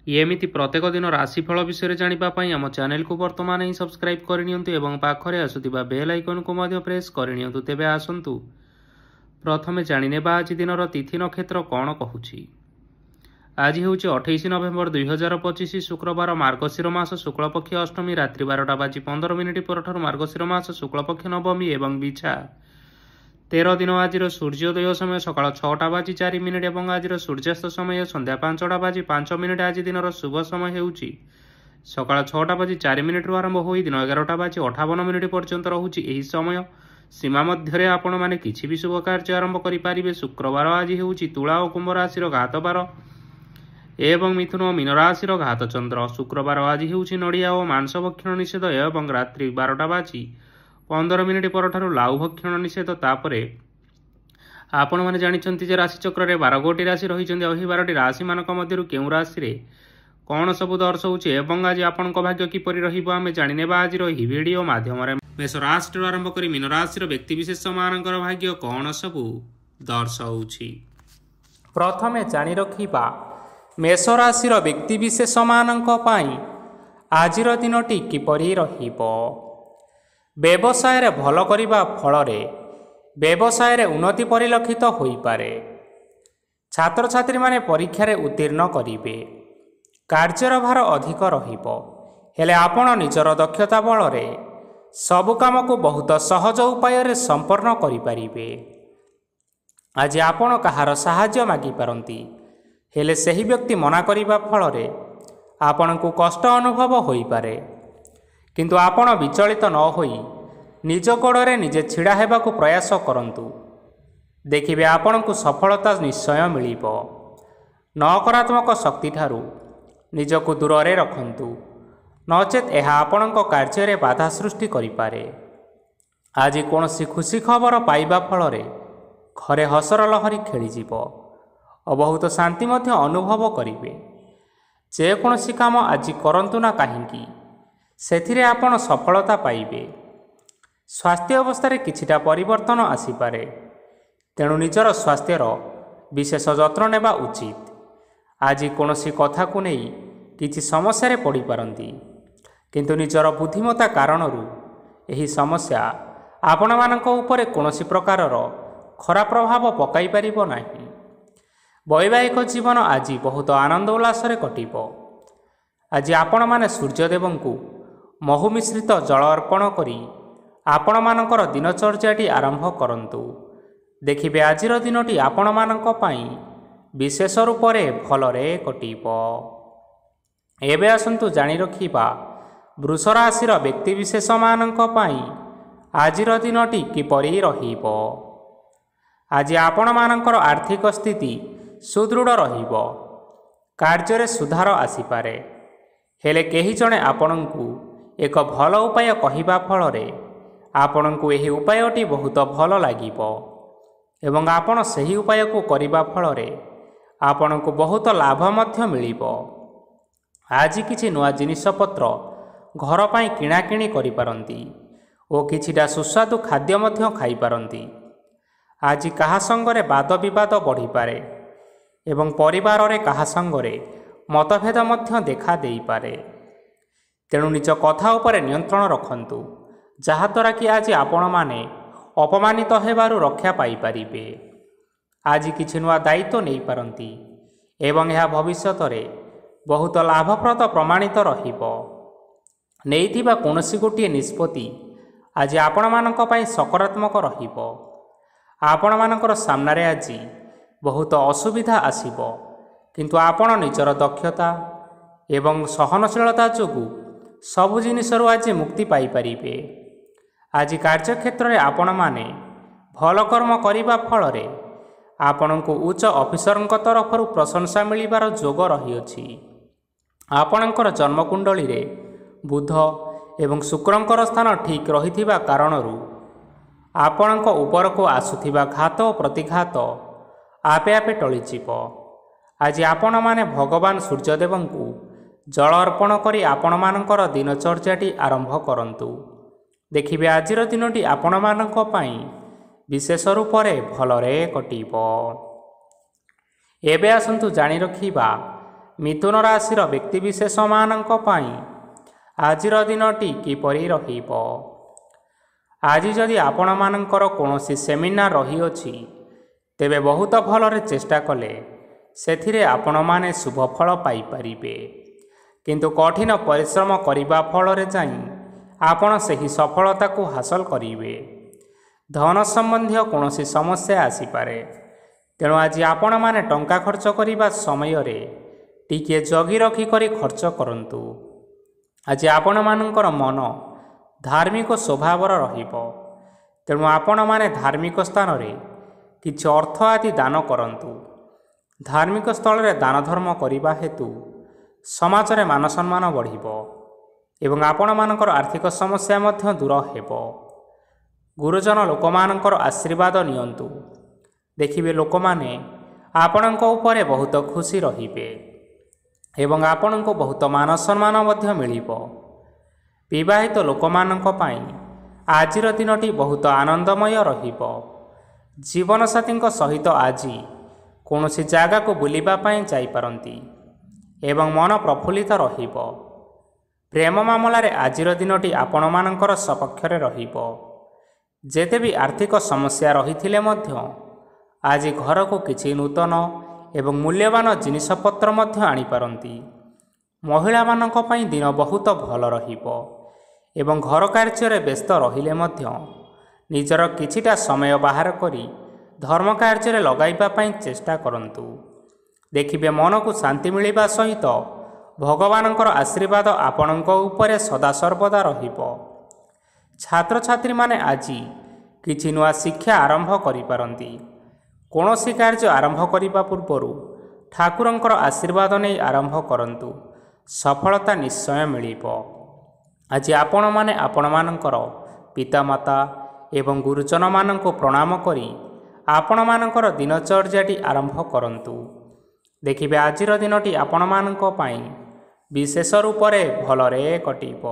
एमिति प्रत्येक दिन राशिफल विषय जानापी आम चैनल को वर्तमान ही सब्सक्राइब करनी पाखरे आसुवा बेल आइकन को प्रेस करनी तेबे आसतु प्रथमे जाने आज दिन तिथि नक्षत्र कौन कहूँ। आज हूँ 28 नवेम्बर 2025 शुक्रवार मार्गशीर मास शुक्लपक्ष अष्टमी रात्रि 12:15 पर मार्गशीर मास शुक्लपक्ष नवमी एवं बिछा 13 दिन। आज सूर्योदय समय सकाल 6:04 और आज सूर्यास्त समय संध्या 5:05। आज दिन शुभ समय होउची सकाल 6:04 आरंभ हो दिन 11:58 पर्यंत रोचे। यही समय सीमा मध्य आपण मैंने किसी भी शुभ कार्य आरंभ करें। शुक्रवार आज होउची तुला और कुंभ राशि घात बार एवं मिथुन और मीन राशि घात चंद्र। शुक्रवार आज होउची नड़िया और मांस भक्षण निषेध एवं रात्रि 12:15 पर लाउ भक्षण निषेध। तापर आपण मैंने जानते राशिचक्र में 12 गोटी राशि रही 12टी राशि मान मध्य क्यों राशि कौन सब दर्शाऊँ एवं आज आपण भाग्य किपर रही जाने आज भिडियो मध्यम मेष राशि आरंभ कर मीन राशि व्यक्तिशेष मान भाग्य कौन सब दर्शाऊँ। प्रथमे जानी रखिबा मेष राशि व्यक्तिशेष मान आज दिनटी किपरि रहिबो। व्यवसाय भल करने फल व्यवसाय उन्नति परिलक्षित हो पारे। छात्र छात्री माने परीक्षा रे उत्तीर्ण करिवे। कार्यर भार अधिक रहिबो हेले आपण निजर दक्षता बल रे सबु काम को बहुत सहज उपाय रे संपन्न करि परिबे। आज आपण कहार सहाय्य मागी पारंती हेले सही व्यक्ति मना करिबा फल रे आपण को कष्ट अनुभव होई पारे। किंतु आपण विचलित न होई निज गोड़े निजे छिड़ा हेबाकु प्रयास करंतु देखिबे आपण को सफलता निश्चय मिलिबो। नकारात्मक शक्ति ठारू निजको दूर रे रखंतु नचेत यह आपणक कार्य रे बाधा सृष्टि करिपारे। आज कोनोसी खुशी खबर पाइबा फल रे घरे हसर लहरी खेलीजिवो और बहुत शांति मध्य अनुभव करिवे। जेकोसी काम आज करंतु ना काहींकी सेथिरे आपण सफलता पाइबे। स्वास्थ्य अवस्था किछिटा परिवर्तन आसीपारे तेणु निजर स्वास्थ्यर विशेष जत्न नेबा उचित। आज कोनोसी कथा को नहीं किछि समस्या रे पड़ी पारंती किंतु निजर बुद्धिमता कारणरू एही समस्या आपण मानक उपरे कोनोसी प्रकारर खराब प्रभाव पकाई परिबो नाही। वैवाहिक जीवन आज बहुत आनंद उल्लास रे कटिबो। आज आपण माने सूर्यदेवंकु महु मिश्रित जल अर्पण करी आपण मानकर दिनचर्याटी आरंभ करंतु देखिबे आज दिनटी आपण मानक पई विशेष रूप रे भलरे कटिबो। एबे आसंतु जानी रखिबा वृष राशि व्यक्तिशेष मानक पई आज दिनटी किपरि रहिबो। आज आपण मानकर आर्थिक स्थिति सुदृढ़ रहिबो। कार्य रे सुधार आसीपारे हेले केही जणे आपणंकु एक भल उपाय कहिबा फल रे आपणंकु एही उपायटी बहुत भल लागिबो एवं आपण सही उपाय को करिबा फल रे आपणंकु बहुत लाभ मध्य मिलिबो। आज किछि नुआ जिनिस पत्र घर पाई किणा किणी करि पारंती ओ किछिटा सुस्वादु खाद्य मध्य खाई पारंती। आज कहा संगरे वाद विवाद बढ़ी पारे एवं परिवार रे कहा संगरे मतभेद मध्य देखा देई पारे। तेणु निज कथा उपरे नियंत्रण रखंतु जहाद्वारा कि आज आपण माने अपमानित हेबारु रक्षा पाई परिबे। आज किछि नुआ दायित्व नहीं पारंती एवं यह भविष्यत रे बहुत लाभप्रद प्रमाणित रहिबो। नेइथिबा कोनोसी गोटिए निष्पत्ति आज आपण मानक पई सकारात्मक रहिबो। आपण मानकर सामने आज बहुत असुविधा आसीबो किंतु आपण निजर दक्षता एवं सहनशीलता जोगु सबु जिनिसरु आज मुक्ति पाई परिबे। आज कार्यक्षेत्र में आपण माने भल कर्म करिबा फल रे आपणको उच्च ऑफिसर तरफ प्रशंसा मिलिबार जोग रहिअछि। आपणकर जन्मकुंडली रे बुध एवं शुक्रंकर स्थान ठीक रहिथिबा कारणरू आपणक ऊपर को आसुथिबा घात और प्रतिघात आपे आपे टळिजिब। आज आपण माने भगवान सूर्यदेवंकु जल अर्पण करी आपण मानकर दिनचर्याटी आरंभ करंतु देखिबे आजिर दिनटी आपण मानक पई विशेष रूप से भलरे कटिब। एबे आसंतु जानी रखिबा ମିଥୁନ ରାଶିର ବ୍ୟକ୍ତିବିଶେଷମାନଙ୍କ ପାଇଁ ଆଜିର ଦିନଟି କିପରି ରହିବ? ଆଜି ଯଦି ଆପଣମାନଙ୍କର କୌଣସି ସେମିନାର ରହିଅଛି, ତେବେ ବହୁତ ଭଲରେ ଚେଷ୍ଟା କଲେ ସେଥିରେ ଆପଣମାନେ ଶୁଭଫଳ ପାଇପାରିବେ। କିନ୍ତୁ କଠିନ ପରିଶ୍ରମ କରିବା ଫଳରେ ଯାଇ ଆପଣ ସେହି ସଫଳତାକୁ ହାସଲ କରିବେ। ଧନ ସମ୍ବନ୍ଧୀୟ କୌଣସି ସମସ୍ୟା ଆସିପାରେ, ତେଣୁ ଆଜି ଆପଣମାନେ ଟଙ୍କା ଖର୍ଚ୍ଚ କରିବା ସମୟରେ ଟିକିଏ ଜଗି ରଖି କରି ଖର୍ଚ୍ଚ କରନ୍ତୁ। ଆଜି ଆପଣମାନଙ୍କର ମନ ଧାର୍ମିକ ସ୍ୱଭାବର ରହିବ, ତେଣୁ ଆପଣମାନେ ଧାର୍ମିକ ସ୍ଥାନରେ କିଛି ଅର୍ଥ ଆଦି ଦାନ କରନ୍ତୁ। ଧାର୍ମିକ ସ୍ଥଳରେ ଦାନ ଧର୍ମ କରିବା ହେତୁ ସମାଜରେ ମାନ ସମ୍ମାନ ବଢ଼ିବ ଏବଂ ଆପଣମାନଙ୍କର ଆର୍ଥିକ ସମସ୍ୟା ମଧ୍ୟ ଦୂର ହେବ। ଗୁରୁଜନ ଲୋକମାନଙ୍କର ଆଶୀର୍ବାଦ ନିଅନ୍ତୁ। ଦେଖିବେ ଲୋକମାନେ ଆପଣଙ୍କ ଉପରେ ବହୁତ ଖୁସି ରହିବେ ଏବଂ ଆପଣଙ୍କୁ ବହୁତ ମାନ ସମ୍ମାନ ମଧ୍ୟ ମିଳିବ। ବିବାହିତ ଲୋକମାନଙ୍କ ପାଇଁ ଆଜିର ଦିନଟି ବହୁତ ଆନନ୍ଦମୟ ରହିବ। ଜୀବନସାଥୀଙ୍କ ସହିତ ଆଜି କୌଣସି ଜାଗାକୁ ବୁଲିବା ପାଇଁ ଯାଇପାରନ୍ତି ଏବଂ ମନ ପ୍ରଫୁଲ୍ଲିତ ରହିବ। ପ୍ରେମ ମାମଲାରେ ଆଜିର ଦିନଟି ଆପଣମାନଙ୍କର ସପକ୍ଷରେ ରହିବ। ଯେତେ ବି ଆର୍ଥିକ ସମସ୍ୟା ରହିଥିଲେ ମଧ୍ୟ ଆଜି ଘରକୁ କିଛି ନୂତନ ଏବଂ ମୂଲ୍ୟବାନ ଜିନିଷପତ୍ର ମଧ୍ୟ ଆଣିପାରନ୍ତି। ମହିଳାମାନଙ୍କ ପାଇଁ ଦିନ ବହୁତ ଭଲ ରହିବ ଏବଂ ଘର କାର୍ଯ୍ୟରେ ବ୍ୟସ୍ତ ରହିଲେ ମଧ୍ୟ ନିଜର କିଛିଟା ସମୟ ବାହାର କରି ଧର୍ମ କାର୍ଯ୍ୟରେ ଲଗାଇବା ପାଇଁ ଚେଷ୍ଟା କରନ୍ତୁ। ଦେଖିବେ ମନକୁ ଶାନ୍ତି ମିଳିବା ସହିତ ଭଗବାନଙ୍କର ଆଶୀର୍ବାଦ ଆପଣଙ୍କ ଉପରେ ସଦାସର୍ବଦା ରହିବ। ଛାତ୍ରଛାତ୍ରୀମାନେ ଆଜି କିଛି ନୂଆ ଶିକ୍ଷା ଆରମ୍ଭ କରିପାରନ୍ତି। କୌଣସି କାର୍ଯ୍ୟ ଆରମ୍ଭ କରିବା ପୂର୍ବରୁ ଠାକୁରଙ୍କର ଆଶୀର୍ବାଦ ନେଇ ଆରମ୍ଭ କରନ୍ତୁ, ସଫଳତା ନିଶ୍ଚୟ ମିଳିବ। ଆଜି ଆପଣମାନେ ଆପଣମାନଙ୍କର ପିତାମାତା ଏବଂ ଗୁରୁଜନମାନଙ୍କୁ ପ୍ରଣାମ କରି ଆପଣମାନଙ୍କର ଦିନଚର୍ଯ୍ୟାଟି ଆରମ୍ଭ କରନ୍ତୁ। ଦେଖିବେ ଆଜିର ଦିନଟି ଆପଣମାନଙ୍କ ପାଇଁ ବିଶେଷ ରୂପରେ ଭଲରେ କଟିବ।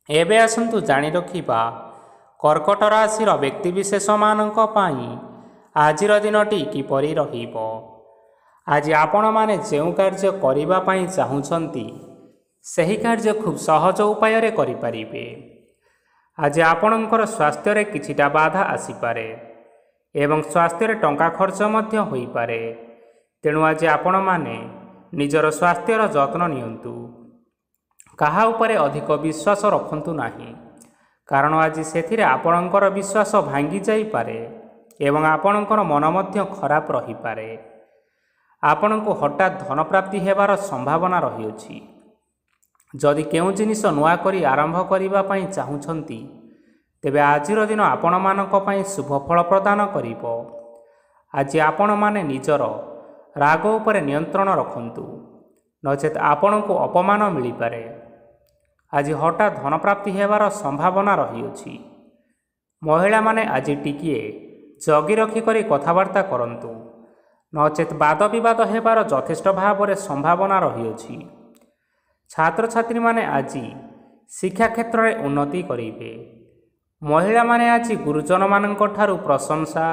ଏବେ ଆସନ୍ତୁ ଜାଣି ରଖିବା କର୍କଟ ରାଶିର ବ୍ୟକ୍ତିବିଶେଷମାନଙ୍କ ପାଇଁ ଆଜିର ଦିନଟି କିପରି ରହିବ। ଆଜି ଆପଣମାନେ ଯେଉଁ କାର୍ଯ୍ୟ କରିବା ପାଇଁ ଚାହୁଁଛନ୍ତି, ସେହି କାର୍ଯ୍ୟ ଖୁବ୍ ସହଜ ଉପାୟରେ କରିପାରିବେ। ଆଜି ଆପଣଙ୍କର ସ୍ୱାସ୍ଥ୍ୟରେ କିଛିଟା ବାଧା ଆସିପାରେ ଏବଂ ସ୍ୱାସ୍ଥ୍ୟରେ ଟଙ୍କା ଖର୍ଚ୍ଚ ମଧ୍ୟ ହୋଇପାରେ। ତେଣୁ ଆଜି ଆପଣମାନେ ନିଜର ସ୍ୱାସ୍ଥ୍ୟର ଯତ୍ନ ନିଅନ୍ତୁ। କାହା ଉପରେ ଅଧିକ ବିଶ୍ୱାସ ରଖନ୍ତୁ ନାହିଁ, କାରଣ ଆଜି ସେଥିରେ ଆପଣଙ୍କର ବିଶ୍ୱାସ ଭାଙ୍ଗି ଯାଇପାରେ ଏବଂ ଆପଣଙ୍କର ମନ ମଧ୍ୟ ଖରାପ ରହିପାରେ। ଆପଣଙ୍କୁ ହଠାତ୍ ଧନପ୍ରାପ୍ତି ହେବାର ସମ୍ଭାବନା ରହିଅଛି। ଯଦି କେଉଁ ଜିନିଷ ନୂଆ କରି ଆରମ୍ଭ କରିବା ପାଇଁ ଚାହୁଁଛନ୍ତି, ତେବେ ଆଜିର ଦିନ ଆପଣମାନଙ୍କ ପାଇଁ ଶୁଭ ଫଳ ପ୍ରଦାନ କରିବ। ଆଜି ଆପଣମାନେ ନିଜର ରାଗ ଉପରେ ନିୟନ୍ତ୍ରଣ ରଖନ୍ତୁ, ନଚେତ୍ ଆପଣଙ୍କୁ ଅପମାନ ମିଳିପାରେ। ଆଜି ହଠାତ୍ ଧନପ୍ରାପ୍ତି ହେବାର ସମ୍ଭାବନା ରହିଅଛି। ମହିଳାମାନେ ଆଜି ଟିକିଏ ଜଗି ରଖି କରି କଥାବାର୍ତ୍ତା କରନ୍ତୁ, ନଚେତ୍ ବାଦ ବିବାଦ ହେବାର ଯଥେଷ୍ଟ ଭାବରେ ସମ୍ଭାବନା ରହିଅଛି। ଛାତ୍ରଛାତ୍ରୀମାନେ ଆଜି ଶିକ୍ଷା କ୍ଷେତ୍ରରେ ଉନ୍ନତି କରିବେ। ମହିଳାମାନେ ଆଜି ଗୁରୁଜନମାନଙ୍କ ଠାରୁ ପ୍ରଶଂସା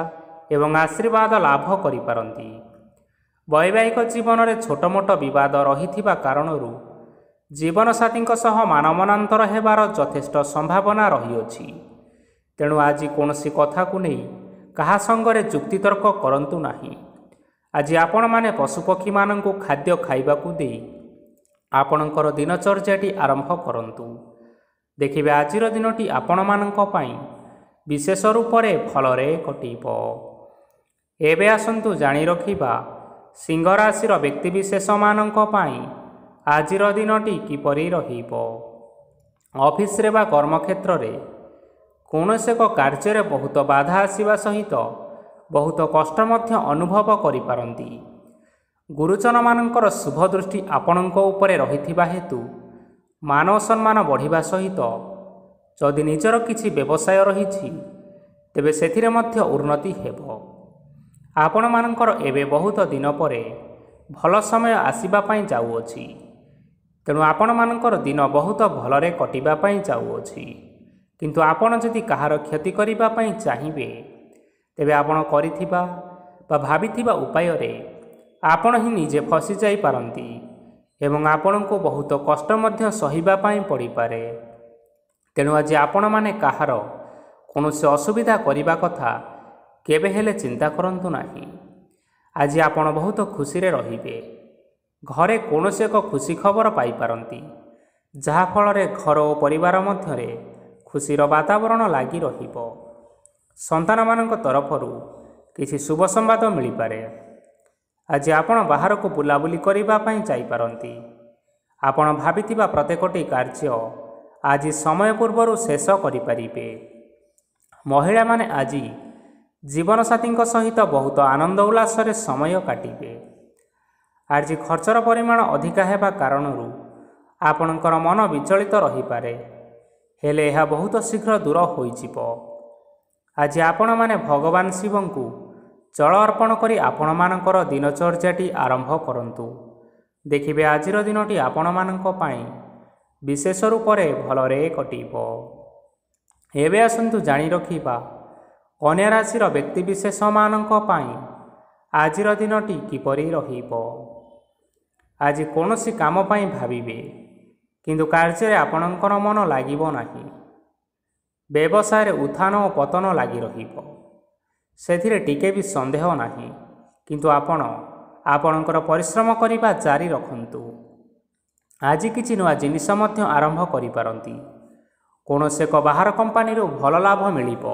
ଏବଂ ଆଶୀର୍ବାଦ ଲାଭ କରିପାରନ୍ତି। ବୈବାହିକ ଜୀବନରେ ଛୋଟ ମୋଟ ବିବାଦ ରହିଥିବା କାରଣରୁ ଜୀବନସାଥୀଙ୍କ ସହ ମାନମନାନ୍ତର ହେବାର ଯଥେଷ୍ଟ ସମ୍ଭାବନା ରହିଅଛି। ତେଣୁ ଆଜି କୌଣସି କଥାକୁ ନେଇ କାହା ସଙ୍ଗରେ ଯୁକ୍ତିତର୍କ କରନ୍ତୁ ନାହିଁ। ଆଜି ଆପଣମାନେ ପଶୁପକ୍ଷୀମାନଙ୍କୁ ଖାଦ୍ୟ ଖାଇବାକୁ ଦେଇ ଆପଣଙ୍କର ଦିନଚର୍ଯ୍ୟାଟି ଆରମ୍ଭ କରନ୍ତୁ। ଦେଖିବେ ଆଜିର ଦିନଟି ଆପଣମାନଙ୍କ ପାଇଁ ବିଶେଷ ରୂପରେ ଭଲରେ କଟିବ। ଏବେ ଆସନ୍ତୁ ଜାଣି ରଖିବା ସିଂହ ରାଶିର ବ୍ୟକ୍ତିବିଶେଷମାନଙ୍କ ପାଇଁ ଆଜିର ଦିନଟି କିପରି ରହିବ। ଅଫିସରେ ବା କର୍ମକ୍ଷେତ୍ରରେ କୌଣସି ଏକ କାର୍ଯ୍ୟରେ ବହୁତ ବାଧା ଆସିବା ସହିତ ବହୁତ କଷ୍ଟ ମଧ୍ୟ ଅନୁଭବ କରିପାରନ୍ତି। ଗୁରୁଜନମାନଙ୍କର ଶୁଭ ଦୃଷ୍ଟି ଆପଣଙ୍କ ଉପରେ ରହିଥିବା ହେତୁ ମାନ ସମ୍ମାନ ବଢ଼ିବା ସହିତ ଯଦି ନିଜର କିଛି ବ୍ୟବସାୟ ରହିଛି, ତେବେ ସେଥିରେ ମଧ୍ୟ ଉନ୍ନତି ହେବ। ଆପଣମାନଙ୍କର ଏବେ ବହୁତ ଦିନ ପରେ ଭଲ ସମୟ ଆସିବା ପାଇଁ ଯାଉଅଛି। ତେଣୁ ଆପଣମାନଙ୍କର ଦିନ ବହୁତ ଭଲରେ କଟିବା ପାଇଁ ଯାଉଅଛି। କିନ୍ତୁ ଆପଣ ଯଦି କାହାର କ୍ଷତି କରିବା ପାଇଁ ଚାହିଁବେ, ତେବେ ଆପଣ କରିଥିବା ବା ଭାବିଥିବା ଉପାୟରେ ଆପଣ ହିଁ ନିଜେ ଫସି ଯାଇପାରନ୍ତି ଏବଂ ଆପଣଙ୍କୁ ବହୁତ କଷ୍ଟ ମଧ୍ୟ ସହିବା ପାଇଁ ପଡ଼ିପାରେ। ତେଣୁ ଆଜି ଆପଣମାନେ କାହାର କୌଣସି ଅସୁବିଧା କରିବା କଥା କେବେ ହେଲେ ଚିନ୍ତା କରନ୍ତୁ ନାହିଁ। ଆଜି ଆପଣ ବହୁତ ଖୁସିରେ ରହିବେ। ଘରେ କୌଣସି ଏକ ଖୁସି ଖବର ପାଇପାରନ୍ତି, ଯାହାଫଳରେ ଘର ଓ ପରିବାର ମଧ୍ୟରେ ଖୁସିର ବାତାବରଣ ଲାଗି ରହିବ। ସନ୍ତାନମାନଙ୍କ ତରଫରୁ କିଛି ଶୁଭ ସମ୍ବାଦ ମିଳିପାରେ। ଆଜି ଆପଣ ବାହାରକୁ ବୁଲାବୁଲି କରିବା ପାଇଁ ଯାଇପାରନ୍ତି। ଆପଣ ଭାବିଥିବା ପ୍ରତ୍ୟେକଟି କାର୍ଯ୍ୟ ଆଜି ସମୟ ପୂର୍ବରୁ ଶେଷ କରିପାରିବେ। ମହିଳାମାନେ ଆଜି ଜୀବନସାଥୀଙ୍କ ସହିତ ବହୁତ ଆନନ୍ଦ ଉଲ୍ଲାସରେ ସମୟ କାଟିବେ। ଆଜି ଖର୍ଚ୍ଚର ପରିମାଣ ଅଧିକା ହେବା କାରଣରୁ ଆପଣଙ୍କର ମନ ବିଚଳିତ ରହିପାରେ, ହେଲେ ଏହା ବହୁତ ଶୀଘ୍ର ଦୂର ହୋଇଯିବ। ଆଜି ଆପଣମାନେ ଭଗବାନ ଶିବଙ୍କୁ ଜଳ ଅର୍ପଣ କରି ଆପଣମାନଙ୍କର ଦିନଚର୍ଯ୍ୟାଟି ଆରମ୍ଭ କରନ୍ତୁ। ଦେଖିବେ ଆଜିର ଦିନଟି ଆପଣମାନଙ୍କ ପାଇଁ ବିଶେଷ ରୂପରେ ଭଲରେ କଟିବ। ଏବେ ଆସନ୍ତୁ ଜାଣି ରଖିବା କନ୍ୟା ରାଶିର ବ୍ୟକ୍ତିବିଶେଷମାନଙ୍କ ପାଇଁ ଆଜିର ଦିନଟି କିପରି ରହିବ। ଆଜି କୌଣସି କାମ ପାଇଁ ଭାବିବେ, କିନ୍ତୁ କାର୍ଯ୍ୟରେ ଆପଣଙ୍କର ମନ ଲାଗିବ ନାହିଁ। ବ୍ୟବସାୟରେ ଉତ୍ଥାନ ଓ ପତନ ଲାଗି ରହିବ, ସେଥିରେ ଟିକେ ବି ସନ୍ଦେହ ନାହିଁ। କିନ୍ତୁ ଆପଣ ଆପଣଙ୍କର ପରିଶ୍ରମ କରିବା ଜାରି ରଖନ୍ତୁ। ଆଜି କିଛି ନୂଆ ଜିନିଷ ମଧ୍ୟ ଆରମ୍ଭ କରିପାରନ୍ତି। କୌଣସି ଏକ ବାହାର କମ୍ପାନୀରୁ ଭଲ ଲାଭ ମିଳିବ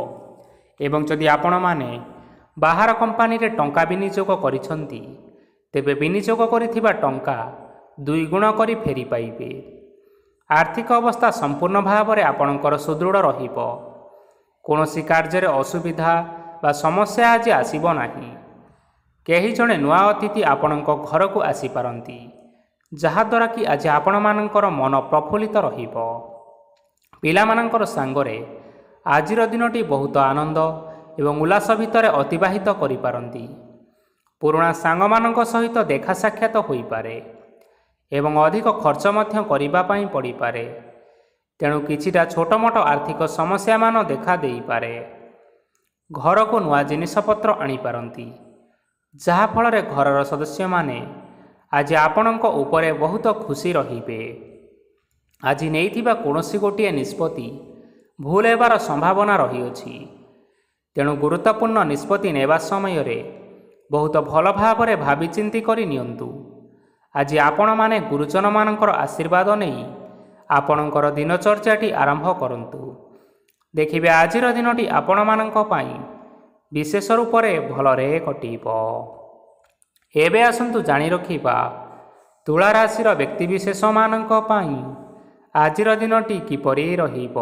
ଏବଂ ଯଦି ଆପଣମାନେ ବାହାର କମ୍ପାନୀରେ ଟଙ୍କା ବିନିଯୋଗ କରିଛନ୍ତି, ତେବେ ବିନିଯୋଗ କରିଥିବା ଟଙ୍କା 2 ଗୁଣ କରି ଫେରି ପାଇବେ। ଆର୍ଥିକ ଅବସ୍ଥା ସମ୍ପୂର୍ଣ୍ଣ ଭାବରେ ଆପଣଙ୍କର ସୁଦୃଢ଼ ରହିବ। କୌଣସି କାର୍ଯ୍ୟରେ ଅସୁବିଧା ବା ସମସ୍ୟା ଆଜି ଆସିବ ନାହିଁ। କେହି ଜଣେ ନୂଆ ଅତିଥି ଆପଣଙ୍କ ଘରକୁ ଆସିପାରନ୍ତି, ଯାହାଦ୍ୱାରା କି ଆଜି ଆପଣମାନଙ୍କର ମନ ପ୍ରଫୁଲ୍ଲିତ ରହିବ। ପିଲାମାନଙ୍କର ସାଙ୍ଗରେ ଆଜିର ଦିନଟି ବହୁତ ଆନନ୍ଦ ଏବଂ ଉଲ୍ଲାସ ଭିତରେ ଅତିବାହିତ କରିପାରନ୍ତି। ପୁରୁଣା ସାଙ୍ଗମାନଙ୍କ ସହିତ ଦେଖା ସାକ୍ଷାତ ହୋଇପାରେ ଏବଂ ଅଧିକ ଖର୍ଚ୍ଚ ମଧ୍ୟ କରିବା ପାଇଁ ପଡ଼ିପାରେ। ତେଣୁ କିଛିଟା ଛୋଟମୋଟ ଆର୍ଥିକ ସମସ୍ୟାମାନ ଦେଖା ଦେଇପାରେ। ଘରକୁ ନୂଆ ଜିନିଷପତ୍ର ଆଣିପାରନ୍ତି, ଯାହାଫଳରେ ଘରର ସଦସ୍ୟମାନେ ଆଜି ଆପଣଙ୍କ ଉପରେ ବହୁତ ଖୁସି ରହିବେ। ଆଜି ନେଇଥିବା କୌଣସି ଗୋଟିଏ ନିଷ୍ପତ୍ତି ଭୁଲ ହେବାର ସମ୍ଭାବନା ରହିଅଛି। ତେଣୁ ଗୁରୁତ୍ୱପୂର୍ଣ୍ଣ ନିଷ୍ପତ୍ତି ନେବା ସମୟରେ ବହୁତ ଭଲ ଭାବରେ ଭାବିଚିନ୍ତି କରି ନିଅନ୍ତୁ। ଆଜି ଆପଣମାନେ ଗୁରୁଜନମାନଙ୍କର ଆଶୀର୍ବାଦ ନେଇ ଆପଣଙ୍କର ଦିନଚର୍ଯ୍ୟାଟି ଆରମ୍ଭ କରନ୍ତୁ। ଦେଖିବେ ଆଜିର ଦିନଟି ଆପଣମାନଙ୍କ ପାଇଁ ବିଶେଷ ରୂପରେ ଭଲରେ କଟିବ। ଏବେ ଆସନ୍ତୁ ଜାଣି ରଖିବା ତୁଳା ରାଶିର ବ୍ୟକ୍ତିବିଶେଷମାନଙ୍କ ପାଇଁ ଆଜିର ଦିନଟି କିପରି ରହିବ।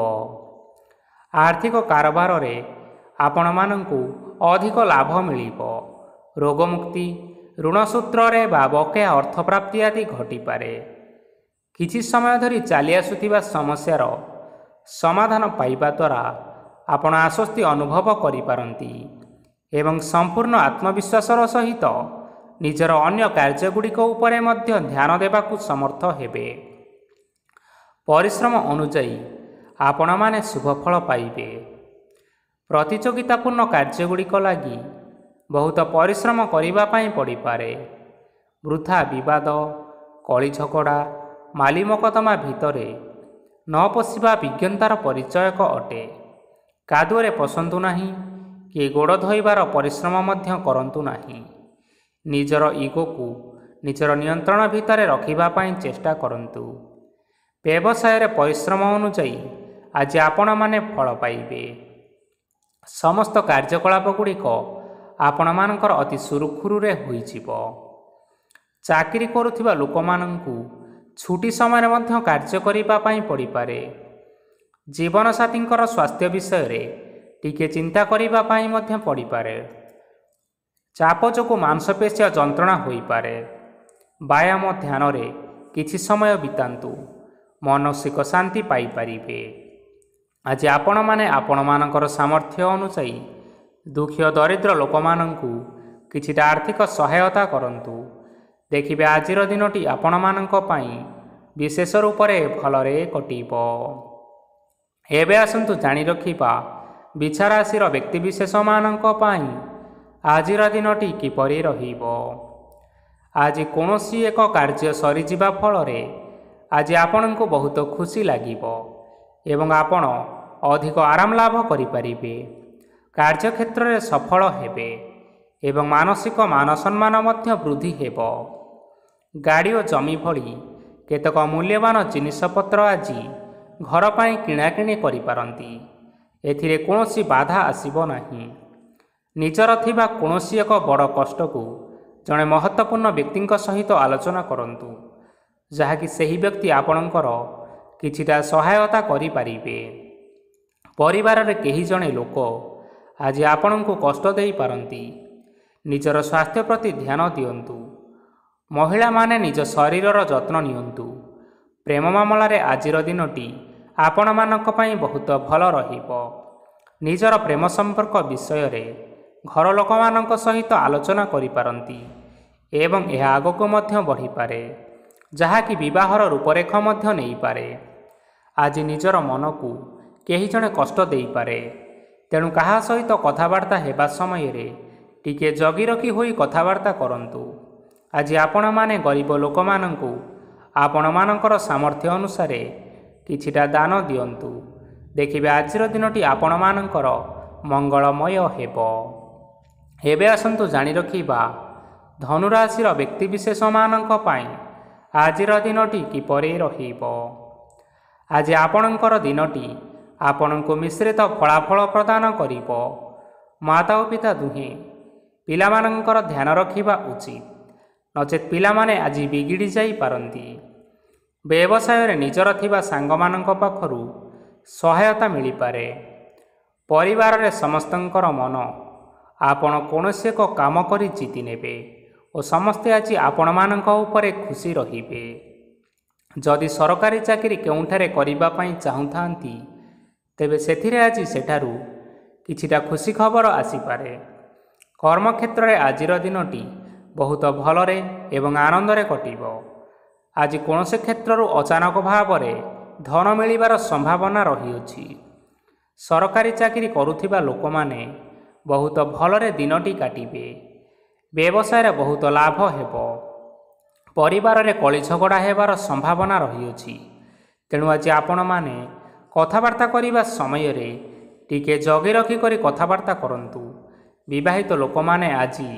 ଆର୍ଥିକ କାରବାରରେ ଆପଣମାନଙ୍କୁ ଅଧିକ ଲାଭ ମିଳିବ। ରୋଗମୁକ୍ତି, ଋଣ ସୂତ୍ରରେ ବା ବକେୟା ଅର୍ଥପ୍ରାପ୍ତି ଆଦି ଘଟିପାରେ। କିଛି ସମୟ ଧରି ଚାଲି ଆସୁଥିବା ସମସ୍ୟାର ସମାଧାନ ପାଇବା ଦ୍ୱାରା ଆପଣ ଆଶ୍ୱସ୍ତି ଅନୁଭବ କରିପାରନ୍ତି ଏବଂ ସମ୍ପୂର୍ଣ୍ଣ ଆତ୍ମବିଶ୍ୱାସର ସହିତ ନିଜର ଅନ୍ୟ କାର୍ଯ୍ୟଗୁଡ଼ିକ ଉପରେ ମଧ୍ୟ ଧ୍ୟାନ ଦେବାକୁ ସମର୍ଥ ହେବେ। ପରିଶ୍ରମ ଅନୁଯାୟୀ ଆପଣମାନେ ଶୁଭଫଳ ପାଇବେ। ପ୍ରତିଯୋଗିତାପୂର୍ଣ୍ଣ କାର୍ଯ୍ୟଗୁଡ଼ିକ ଲାଗି ବହୁତ ପରିଶ୍ରମ କରିବା ପାଇଁ ପଡ଼ିପାରେ। ବୃଥା ବିବାଦ, କଳି ଝଗଡ଼ା, ମାଲି ମକଦ୍ଦମା ଭିତରେ ନ ପଶିବା ବିଜ୍ଞତାର ପରିଚୟକ ଅଟେ। କାଦୁଅରେ ପଶନ୍ତୁ ନାହିଁ କି ଗୋଡ଼ ଧୋଇବାର ପରିଶ୍ରମ ମଧ୍ୟ କରନ୍ତୁ ନାହିଁ। ନିଜର ଇଗୋକୁ ନିଜର ନିୟନ୍ତ୍ରଣ ଭିତରେ ରଖିବା ପାଇଁ ଚେଷ୍ଟା କରନ୍ତୁ। ବ୍ୟବସାୟରେ ପରିଶ୍ରମ ଅନୁଯାୟୀ ଆଜି ଆପଣମାନେ ଫଳ ପାଇବେ। ସମସ୍ତ କାର୍ଯ୍ୟକଳାପ ଗୁଡ଼ିକ ଆପଣମାନଙ୍କର ଅତି ସୁରୁଖୁରୁରେ ହୋଇଯିବ। ଚାକିରି କରୁଥିବା ଲୋକମାନଙ୍କୁ ଛୁଟି ସମୟରେ ମଧ୍ୟ କାର୍ଯ୍ୟ କରିବା ପାଇଁ ପଡ଼ିପାରେ। ଜୀବନସାଥୀଙ୍କର ସ୍ୱାସ୍ଥ୍ୟ ବିଷୟରେ ଟିକେ ଚିନ୍ତା କରିବା ପାଇଁ ମଧ୍ୟ ପଡ଼ିପାରେ। ଚାପ ଯୋଗୁଁ ମାଂସପେଶୀୟ ଯନ୍ତ୍ରଣା ହୋଇପାରେ। ବ୍ୟାୟାମ ଧ୍ୟାନରେ କିଛି ସମୟ ବିତାନ୍ତୁ, ମାନସିକ ଶାନ୍ତି ପାଇପାରିବେ। ଆଜି ଆପଣମାନେ ଆପଣମାନଙ୍କର ସାମର୍ଥ୍ୟ ଅନୁଯାୟୀ ଦୁଃଖୀ ଓ ଦରିଦ୍ର ଲୋକମାନଙ୍କୁ କିଛିଟା ଆର୍ଥିକ ସହାୟତା କରନ୍ତୁ। ଦେଖିବେ ଆଜିର ଦିନଟି ଆପଣମାନଙ୍କ ପାଇଁ ବିଶେଷ ରୂପରେ ଭଲରେ କଟିବ। ଏବେ ଆସନ୍ତୁ ଜାଣି ରଖିବା ବିଛା ରାଶିର ବ୍ୟକ୍ତିବିଶେଷମାନଙ୍କ ପାଇଁ ଆଜିର ଦିନଟି କିପରି ରହିବ। ଆଜି କୌଣସି ଏକ କାର୍ଯ୍ୟ ସରିଯିବା ଫଳରେ ଆଜି ଆପଣଙ୍କୁ ବହୁତ ଖୁସି ଲାଗିବ ଏବଂ ଆପଣ ଅଧିକ ଆରାମ ଲାଭ କରିପାରିବେ। କାର୍ଯ୍ୟକ୍ଷେତ୍ରରେ ସଫଳ ହେବେ ଏବଂ ମାନସିକ ମାନ ସମ୍ମାନ ମଧ୍ୟ ବୃଦ୍ଧି ହେବ। ଗାଡ଼ି ଓ ଜମି ଭଳି କେତେକ ମୂଲ୍ୟବାନ ଜିନିଷପତ୍ର ଆଜି ଘର ପାଇଁ କିଣାକିଣି କରିପାରନ୍ତି। ଏଥିରେ କୌଣସି ବାଧା ଆସିବ ନାହିଁ। ନିଜର ଥିବା କୌଣସି ଏକ ବଡ଼ କଷ୍ଟକୁ ଜଣେ ମହତ୍ତ୍ୱପୂର୍ଣ୍ଣ ବ୍ୟକ୍ତିଙ୍କ ସହିତ ଆଲୋଚନା କରନ୍ତୁ, ଯାହାକି ସେହି ବ୍ୟକ୍ତି ଆପଣଙ୍କର କିଛିଟା ସହାୟତା କରିପାରିବେ। ପରିବାରରେ କେହି ଜଣେ ଲୋକ ଆଜି ଆପଣଙ୍କୁ କଷ୍ଟ ଦେଇପାରନ୍ତି। ନିଜର ସ୍ୱାସ୍ଥ୍ୟ ପ୍ରତି ଧ୍ୟାନ ଦିଅନ୍ତୁ। ମହିଳାମାନେ ନିଜ ଶରୀରର ଯତ୍ନ ନିଅନ୍ତୁ। ପ୍ରେମ ମାମଲାରେ ଆଜିର ଦିନଟି ଆପଣମାନଙ୍କ ପାଇଁ ବହୁତ ଭଲ ରହିବ। ନିଜର ପ୍ରେମ ସମ୍ପର୍କ ବିଷୟରେ ଘର ଲୋକମାନଙ୍କ ସହିତ ଆଲୋଚନା କରିପାରନ୍ତି ଏବଂ ଏହା ଆଗକୁ ମଧ୍ୟ ବଢ଼ିପାରେ, ଯାହାକି ବିବାହର ରୂପରେଖ ମଧ୍ୟ ନେଇପାରେ। ଆଜି ନିଜର ମନକୁ କେହି ଜଣେ କଷ୍ଟ ଦେଇପାରେ, ତେଣୁ କାହା ସହିତ କଥାବାର୍ତ୍ତା ହେବା ସମୟରେ ଟିକିଏ ଜଗି ରଖି ହୋଇ କଥାବାର୍ତ୍ତା କରନ୍ତୁ। ଆଜି ଆପଣମାନେ ଗରିବ ଲୋକମାନଙ୍କୁ ଆପଣମାନଙ୍କର ସାମର୍ଥ୍ୟ ଅନୁସାରେ କିଛିଟା ଦାନ ଦିଅନ୍ତୁ। ଦେଖିବେ ଆଜିର ଦିନଟି ଆପଣମାନଙ୍କର ମଙ୍ଗଳମୟ ହେବ। ଏବେ ଆସନ୍ତୁ ଜାଣି ରଖିବା ଧନୁରାଶିର ବ୍ୟକ୍ତିବିଶେଷମାନଙ୍କ ପାଇଁ ଆଜିର ଦିନଟି କିପରି ରହିବ। ଆଜି ଆପଣଙ୍କର ଦିନଟି ଆପଣଙ୍କୁ ମିଶ୍ରିତ ଫଳାଫଳ ପ୍ରଦାନ କରିବ। ମାତା ଓ ପିତା ଦୁହେଁ ପିଲାମାନଙ୍କର ଧ୍ୟାନ ରଖିବା ଉଚିତ, ନଚେତ୍ ପିଲାମାନେ ଆଜି ବିଗିଡ଼ି ଯାଇପାରନ୍ତି। ବ୍ୟବସାୟରେ ନିଜର ଥିବା ସାଙ୍ଗମାନଙ୍କ ପାଖରୁ ସହାୟତା ମିଳିପାରେ। ପରିବାରରେ ସମସ୍ତଙ୍କର ମନ ଆପଣ କୌଣସି ଏକ କାମ କରି ଜିତି ନେବେ ଓ ସମସ୍ତେ ଆଜି ଆପଣମାନଙ୍କ ଉପରେ ଖୁସି ରହିବେ। ଯଦି ସରକାରୀ ଚାକିରି କେଉଁଠାରେ କରିବା ପାଇଁ ଚାହୁଁଥାନ୍ତି, ତେବେ ସେଥିରେ ଆଜି ସେଠାରୁ କିଛିଟା ଖୁସି ଖବର ଆସିପାରେ। କର୍ମକ୍ଷେତ୍ରରେ ଆଜିର ଦିନଟି ବହୁତ ଭଲରେ ଏବଂ ଆନନ୍ଦରେ କଟିବ। ଆଜି କୌଣସି କ୍ଷେତ୍ରରୁ ଅଚାନକ ଭାବରେ ଧନ ମିଳିବାର ସମ୍ଭାବନା ରହିଅଛି। ସରକାରୀ ଚାକିରି କରୁଥିବା ଲୋକମାନେ ବହୁତ ଭଲରେ ଦିନଟି କାଟିବେ। ବ୍ୟବସାୟରେ ବହୁତ ଲାଭ ହେବ। ପରିବାରରେ କଳି ଝଗଡ଼ା ହେବାର ସମ୍ଭାବନା ରହିଅଛି, ତେଣୁ ଆଜି ଆପଣମାନେ କଥାବାର୍ତ୍ତା କରିବା ସମୟରେ ଟିକିଏ ଜଗି ରଖି କରି କଥାବାର୍ତ୍ତା କରନ୍ତୁ। ବିବାହିତ ଲୋକମାନେ ଆଜି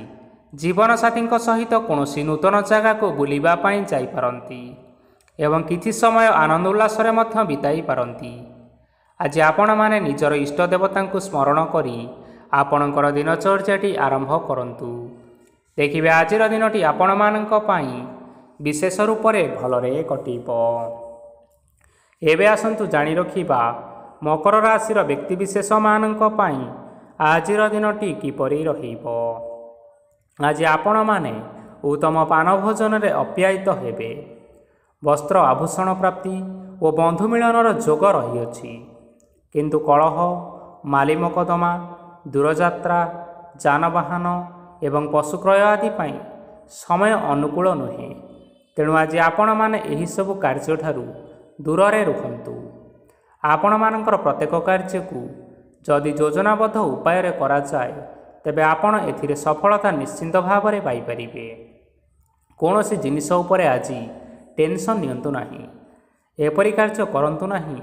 ଜୀବନସାଥୀଙ୍କ ସହିତ କୌଣସି ନୂତନ ଜାଗାକୁ ବୁଲିବା ପାଇଁ ଯାଇପାରନ୍ତି ଏବଂ କିଛି ସମୟ ଆନନ୍ଦ ଉଲ୍ଲାସରେ ମଧ୍ୟ ବିତାଇ ପାରନ୍ତି। ଆଜି ଆପଣମାନେ ନିଜର ଇଷ୍ଟ ଦେବତାଙ୍କୁ ସ୍ମରଣ କରି ଆପଣଙ୍କର ଦିନଚର୍ଯ୍ୟାଟି ଆରମ୍ଭ କରନ୍ତୁ। ଦେଖିବେ ଆଜିର ଦିନଟି ଆପଣମାନଙ୍କ ପାଇଁ ବିଶେଷ ରୂପରେ ଭଲରେ କଟିବ। ଏବେ ଆସନ୍ତୁ ଜାଣି ରଖିବା ମକର ରାଶିର ବ୍ୟକ୍ତିବିଶେଷମାନଙ୍କ ପାଇଁ ଆଜିର ଦିନଟି କିପରି ରହିବ। ଆଜି ଆପଣମାନେ ଉତ୍ତମ ପାନ ଭୋଜନରେ ଅପ୍ୟାୟିତ ହେବେ। ବସ୍ତ୍ର ଆଭୂଷଣ ପ୍ରାପ୍ତି ଓ ବନ୍ଧୁ ମିଳନର ଯୋଗ ରହିଅଛି, କିନ୍ତୁ କଳହ, ମାଲି ମକଦ୍ଦମା, ଦୂରଯାତ୍ରା, ଯାନବାହନ ଏବଂ ପଶୁ କ୍ରୟ ଆଦି ପାଇଁ ସମୟ ଅନୁକୂଳ ନୁହେଁ। ତେଣୁ ଆଜି ଆପଣମାନେ ଏହିସବୁ କାର୍ଯ୍ୟଠାରୁ ଦୂରରେ ରୁହନ୍ତୁ। ଆପଣମାନଙ୍କର ପ୍ରତ୍ୟେକ କାର୍ଯ୍ୟକୁ ଯଦି ଯୋଜନାବଦ୍ଧ ଉପାୟରେ କରାଯାଏ, ତେବେ ଆପଣ ଏଥିରେ ସଫଳତା ନିଶ୍ଚିନ୍ତ ଭାବରେ ପାଇପାରିବେ। କୌଣସି ଜିନିଷ ଉପରେ ଆଜି ଟେନସନ୍ ନିଅନ୍ତୁ ନାହିଁ। ଏପରି କାର୍ଯ୍ୟ କରନ୍ତୁ ନାହିଁ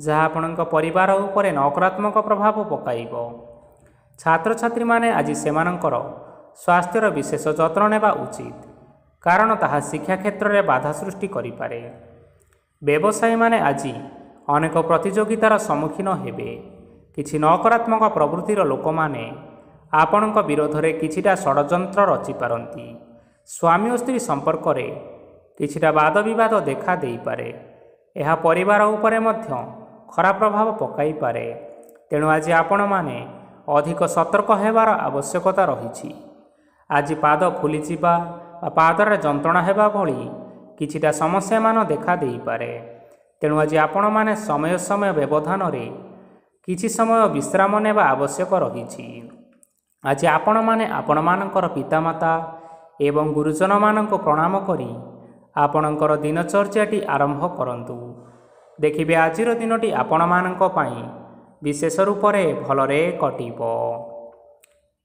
ଯାହା ଆପଣଙ୍କ ପରିବାର ଉପରେ ନକାରାତ୍ମକ ପ୍ରଭାବ ପକାଇବ। ଛାତ୍ରଛାତ୍ରୀମାନେ ଆଜି ସେମାନଙ୍କର ସ୍ୱାସ୍ଥ୍ୟର ବିଶେଷ ଯତ୍ନ ନେବା ଉଚିତ, କାରଣ ତାହା ଶିକ୍ଷା କ୍ଷେତ୍ରରେ ବାଧା ସୃଷ୍ଟି କରିପାରେ। ବ୍ୟବସାୟୀମାନେ ଆଜି ଅନେକ ପ୍ରତିଯୋଗିତାର ସମ୍ମୁଖୀନ ହେବେ। କିଛି ନକାରାତ୍ମକ ପ୍ରବୃତ୍ତିର ଲୋକମାନେ ଆପଣଙ୍କ ବିରୋଧରେ କିଛିଟା ଷଡ଼ଯନ୍ତ୍ର ରଚିପାରନ୍ତି। ସ୍ୱାମୀ ଓ ସ୍ତ୍ରୀ ସମ୍ପର୍କରେ କିଛିଟା ବାଦବିବାଦ ଦେଖା ଦେଇପାରେ। ଏହା ପରିବାର ଉପରେ ମଧ୍ୟ ଖରାପ ପ୍ରଭାବ ପକାଇପାରେ। ତେଣୁ ଆଜି ଆପଣମାନେ ଅଧିକ ସତର୍କ ହେବାର ଆବଶ୍ୟକତା ରହିଛି। ଆଜି ପାଦ ଫୁଲିଯିବା ବା ପାଦରେ ଯନ୍ତ୍ରଣା ହେବା ଭଳି କିଛିଟା ସମସ୍ୟାମାନ ଦେଖା ଦେଇପାରେ। ତେଣୁ ଆଜି ଆପଣମାନେ ସମୟ ସମୟ ବ୍ୟବଧାନରେ କିଛି ସମୟ ବିଶ୍ରାମ ନେବା ଆବଶ୍ୟକ ରହିଛି। ଆଜି ଆପଣମାନେ ଆପଣମାନଙ୍କର ପିତାମାତା ଏବଂ ଗୁରୁଜନମାନଙ୍କୁ ପ୍ରଣାମ କରି ଆପଣଙ୍କର ଦିନଚର୍ଯ୍ୟାଟି ଆରମ୍ଭ କରନ୍ତୁ। ଦେଖିବେ ଆଜିର ଦିନଟି ଆପଣମାନଙ୍କ ପାଇଁ ବିଶେଷ ରୂପରେ ଭଲରେ କଟିବ।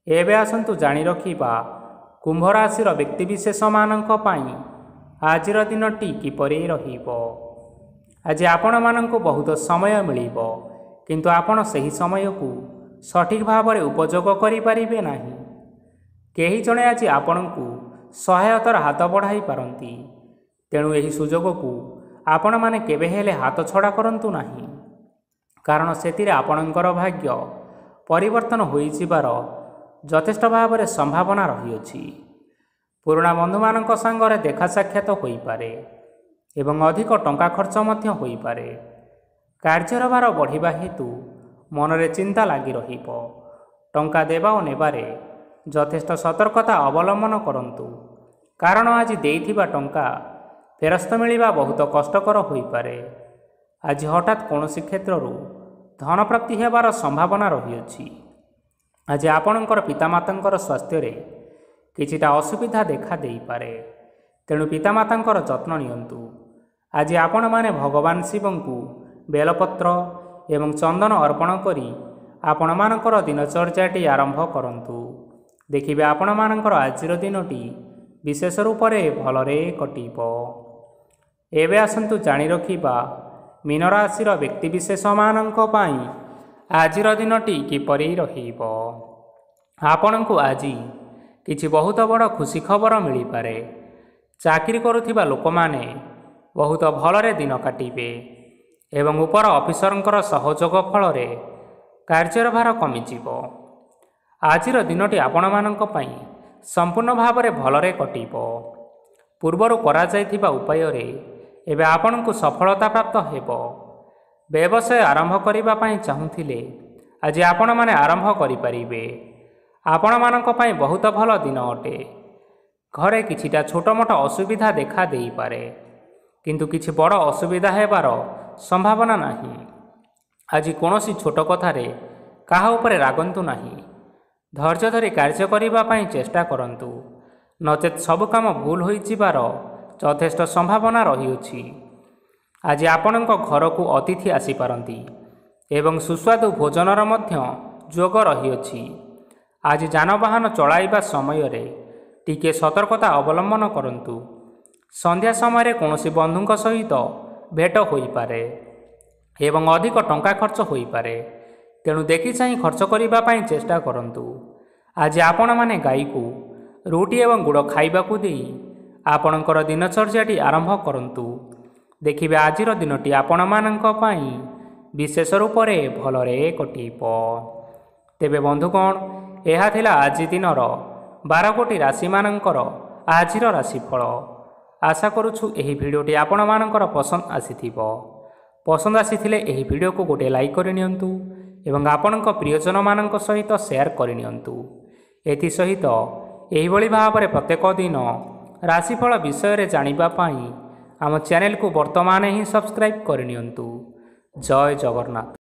ଏବେ ଆସନ୍ତୁ ଜାଣି ରଖିବା କୁମ୍ଭ ରାଶିର ବ୍ୟକ୍ତିବିଶେଷମାନଙ୍କ ପାଇଁ ଆଜିର ଦିନଟି କିପରି ରହିବ। ଆଜି ଆପଣମାନଙ୍କୁ ବହୁତ ସମୟ ମିଳିବ, କିନ୍ତୁ ଆପଣ ସେହି ସମୟକୁ ସଠିକ୍ ଭାବରେ ଉପଯୋଗ କରିପାରିବେ ନାହିଁ। କେହି ଜଣେ ଆଜି ଆପଣଙ୍କୁ ସହାୟତାର ହାତ ବଢ଼ାଇ ପାରନ୍ତି, ତେଣୁ ଏହି ସୁଯୋଗକୁ ଆପଣମାନେ କେବେ ହେଲେ ହାତଛଡ଼ା କରନ୍ତୁ ନାହିଁ, କାରଣ ସେଥିରେ ଆପଣଙ୍କର ଭାଗ୍ୟ ପରିବର୍ତ୍ତନ ହୋଇଯିବାର ଯଥେଷ୍ଟ ଭାବରେ ସମ୍ଭାବନା ରହିଅଛି। ପୁରୁଣା ବନ୍ଧୁମାନଙ୍କ ସାଙ୍ଗରେ ଦେଖା ସାକ୍ଷାତ ହୋଇପାରେ ଏବଂ ଅଧିକ ଟଙ୍କା ଖର୍ଚ୍ଚ ମଧ୍ୟ ହୋଇପାରେ। କାର୍ଯ୍ୟର ଭାର ବଢ଼ିବା ହେତୁ ମନରେ ଚିନ୍ତା ଲାଗି ରହିବ। ଟଙ୍କା ଦେବା ଓ ନେବାରେ ଯଥେଷ୍ଟ ସତର୍କତା ଅବଲମ୍ବନ କରନ୍ତୁ, କାରଣ ଆଜି ଦେଇଥିବା ଟଙ୍କା ଫେରସ୍ତ ମିଳିବା ବହୁତ କଷ୍ଟକର ହୋଇପାରେ। ଆଜି ହଠାତ୍ କୌଣସି କ୍ଷେତ୍ରରୁ ଧନପ୍ରାପ୍ତି ହେବାର ସମ୍ଭାବନା ରହିଅଛି। ଆଜି ଆପଣଙ୍କର ପିତାମାତାଙ୍କର ସ୍ୱାସ୍ଥ୍ୟରେ କିଛିଟା ଅସୁବିଧା ଦେଖା ଦେଇପାରେ, ତେଣୁ ପିତାମାତାଙ୍କର ଯତ୍ନ ନିଅନ୍ତୁ। ଆଜି ଆପଣମାନେ ଭଗବାନ ଶିବଙ୍କୁ ବେଲପତ୍ର ଏବଂ ଚନ୍ଦନ ଅର୍ପଣ କରି ଆପଣମାନଙ୍କର ଦିନଚର୍ଯ୍ୟାଟି ଆରମ୍ଭ କରନ୍ତୁ। ଦେଖିବେ ଆପଣମାନଙ୍କର ଆଜିର ଦିନଟି ବିଶେଷ ରୂପରେ ଭଲରେ କଟିବ। ଏବେ ଆସନ୍ତୁ ଜାଣି ରଖିବା ମୀନ ରାଶିର ବ୍ୟକ୍ତିବିଶେଷମାନଙ୍କ ପାଇଁ ଆଜିର ଦିନଟି କିପରି ରହିବ। ଆପଣଙ୍କୁ ଆଜି କିଛି ବହୁତ ବଡ଼ ଖୁସି ଖବର ମିଳିପାରେ। ଚାକିରି କରୁଥିବା ଲୋକମାନେ ବହୁତ ଭଲରେ ଦିନ କାଟିବେ ଏବଂ ଉପର ଅଫିସରଙ୍କର ସହଯୋଗ ଫଳରେ କାର୍ଯ୍ୟର ଭାର କମିଯିବ। ଆଜିର ଦିନଟି ଆପଣମାନଙ୍କ ପାଇଁ ସମ୍ପୂର୍ଣ୍ଣ ଭାବରେ ଭଲରେ କଟିବ। ପୂର୍ବରୁ କରାଯାଇଥିବା ଉପାୟରେ ଏବେ ଆପଣଙ୍କୁ ସଫଳତା ପ୍ରାପ୍ତ ହେବ। ବ୍ୟବସାୟ ଆରମ୍ଭ କରିବା ପାଇଁ ଚାହୁଁଥିଲେ ଆଜି ଆପଣମାନେ ଆରମ୍ଭ କରିପାରିବେ। ଆପଣମାନଙ୍କ ପାଇଁ ବହୁତ ଭଲ ଦିନ ଅଟେ। ଘରେ କିଛିଟା ଛୋଟମୋଟ ଅସୁବିଧା ଦେଖା ଦେଇପାରେ, କିନ୍ତୁ କିଛି ବଡ଼ ଅସୁବିଧା ହେବାର ସମ୍ଭାବନା ନାହିଁ। ଆଜି କୌଣସି ଛୋଟ କଥାରେ କାହା ଉପରେ ରାଗନ୍ତୁ ନାହିଁ। ଧୈର୍ଯ୍ୟ ଧରି କାର୍ଯ୍ୟ କରିବା ପାଇଁ ଚେଷ୍ଟା କରନ୍ତୁ, ନଚେତ୍ ସବୁ କାମ ଭୁଲ ହୋଇଯିବାର ଯଥେଷ୍ଟ ସମ୍ଭାବନା ରହିଅଛି। ଆଜି ଆପଣଙ୍କ ଘରକୁ ଅତିଥି ଆସିପାରନ୍ତି ଏବଂ ସୁସ୍ୱାଦୁ ଭୋଜନର ମଧ୍ୟ ଯୋଗ ରହିଅଛି। ଆଜି ଯାନବାହନ ଚଳାଇବା ସମୟରେ ଟିକିଏ ସତର୍କତା ଅବଲମ୍ବନ କରନ୍ତୁ। ସନ୍ଧ୍ୟା ସମୟରେ କୌଣସି ବନ୍ଧୁଙ୍କ ସହିତ ଭେଟ ହୋଇପାରେ ଏବଂ ଅଧିକ ଟଙ୍କା ଖର୍ଚ୍ଚ ହୋଇପାରେ, ତେଣୁ ଦେଖିଚାହିଁ ଖର୍ଚ୍ଚ କରିବା ପାଇଁ ଚେଷ୍ଟା କରନ୍ତୁ। ଆଜି ଆପଣମାନେ ଗାଈକୁ ରୁଟି ଏବଂ ଗୁଡ଼ ଖାଇବାକୁ ଦେଇ ଆପଣଙ୍କର ଦିନଚର୍ଯ୍ୟାଟି ଆରମ୍ଭ କରନ୍ତୁ। ଦେଖିବେ ଆଜିର ଦିନଟି ଆପଣମାନଙ୍କ ପାଇଁ ବିଶେଷ ରୂପରେ ଭଲରେ କଟିବ। ତେବେ ବନ୍ଧୁଗଣ, ଏହା ଥିଲା ଆଜି ଦିନର 12 ଗୋଟି ରାଶିମାନଙ୍କର ଆଜିର ରାଶିଫଳ। ଆଶା କରୁଛୁ ଏହି ଭିଡ଼ିଓଟି ଆପଣମାନଙ୍କର ପସନ୍ଦ ଆସିଥିବ। ପସନ୍ଦ ଆସିଥିଲେ ଏହି ଭିଡ଼ିଓକୁ ଗୋଟିଏ ଲାଇକ୍ କରିନିଅନ୍ତୁ ଏବଂ ଆପଣଙ୍କ ପ୍ରିୟଜନମାନଙ୍କ ସହିତ ସେୟାର କରିନିଅନ୍ତୁ। ଏଥିସହିତ ଏହିଭଳି ଭାବରେ ପ୍ରତ୍ୟେକ ଦିନ ରାଶିଫଳ ବିଷୟରେ ଜାଣିବା ପାଇଁ ଆମ ଚ୍ୟାନେଲକୁ ବର୍ତ୍ତମାନ ହିଁ ସବସ୍କ୍ରାଇବ୍ କରିନିଅନ୍ତୁ। ଜୟ ଜଗନ୍ନାଥ।